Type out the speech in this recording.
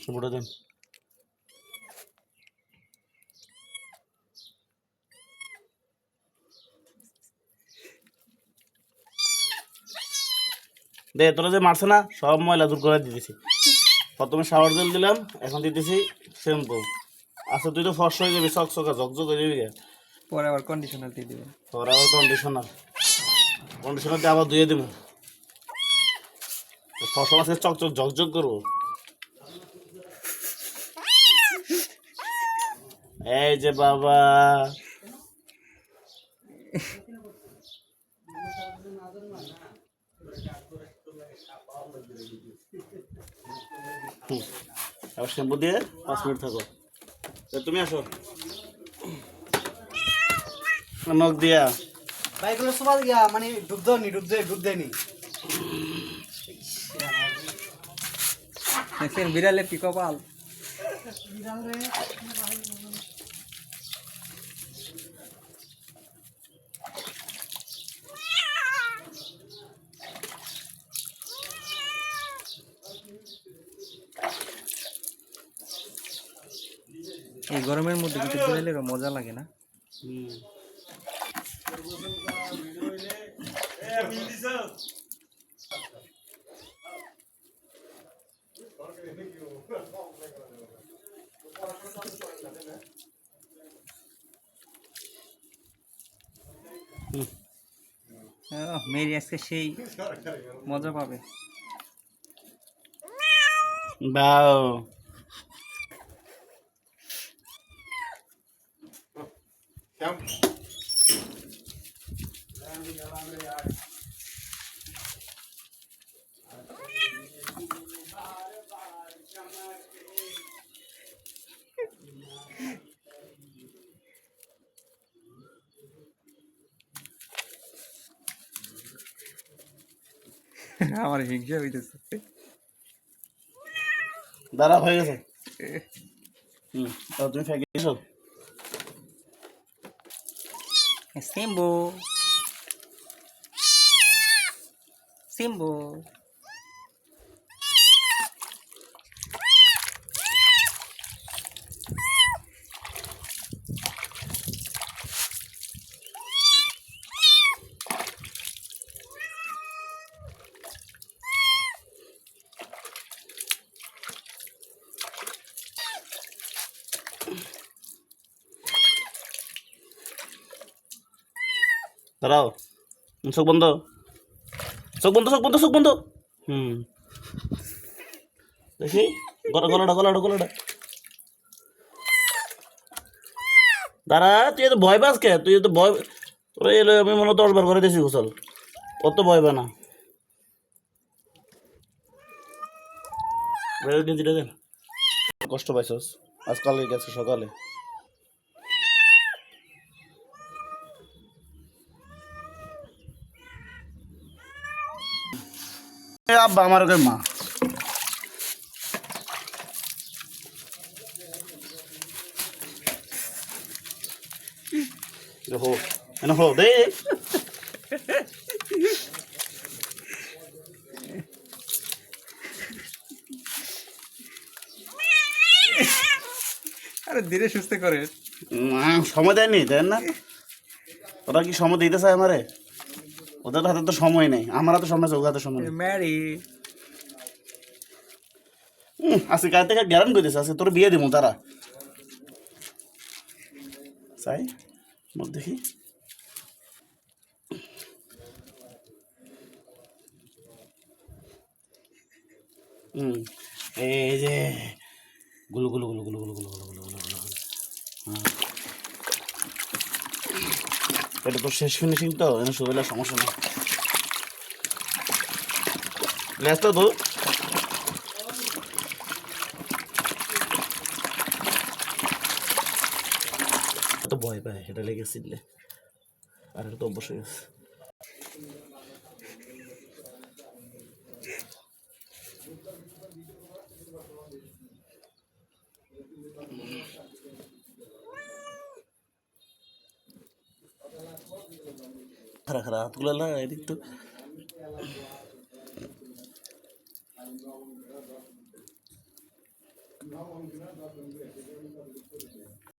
শ্যাম্পুটা দেন। দে, তোরা যে মারছে না সব ময়লা দূর করে দিতেছি। প্রথমে শাওয়ার জেল দিলাম, এখন দিতেছি শ্যাম্পু। আচ্ছা তুই তো ফর্সা হয়ে যাবি, চকচকা ঝকঝক হয়ে যাবি। পরে আবার কন্ডিশনার দিয়ে দিবেন। তোর আবার কন্ডিশনার দিয়ে আবার ধুয়ে দেবো। ফর্সা মাছকে চকচক ঝকঝক করবো। এই যে বাবা, আবার শ্যাম্পু দিয়ে 5 মিনিট থাকো। তুমি আসো নখ দিয়া। ভাইগুলো সবাই গিয়া মানে ডুব দেয়নি। দেখছেন বিড়ালের কি কপাল। এই গরমের মধ্যে কিন্তু বিড়ালেরও মজা লাগে না? মেরি আজকে সেই মজা পাবে। বাও আমার হিংসা হইতেছে। দাঁড়া, হয়ে গেছে। তুমি ফেঁকে দিছো। সিম্বু সিম্বু দাঁড়াও, চোখ বন্ধ, চোখ বন্ধ, চোখ বন্ধ, চোখ বন্ধ। দেখি গলাটা। দাঁড়া, তুই তো ভয় পাস কে? তুই তো ভয়, তোরা এলো আমি মনে 10 বার করে দিয়েছি গোসল, অত ভয় পা না। গেঞ্জিটা দেন। কষ্ট পাইছস আজকাল গেছে সকালে। আব্বা আমার ওকে মা হো এনে হো দে। আরে ধীরে সুস্থ করে। সময় দেয়নি, দেন না? ওরা কি সময় দিতে চায় আমারে? ওদের হাতে তো সময় নেই, আমার হাতে সময় আছে, ওদের হাতে সময় নেই। ম্যারি আজকে কাল থেকে গ্যারান করে দিছে, আজকে তোর বিয়ে দিব তারা চাই মুখ দেখি। এই যে গুলু গুলু গুলু গুলু গুলু গুলু গুলু গুলু গুলু গুলু। এটা তো শেষ ফিনিশিং, তো এনে শরীরে সমস্যা নেই। লেসটা তো তো ভয় পায়, এটা লেগেছিলে আর এটা তো অবশ্যই আছে। খারা খারা হাতগুলো এদিক তো।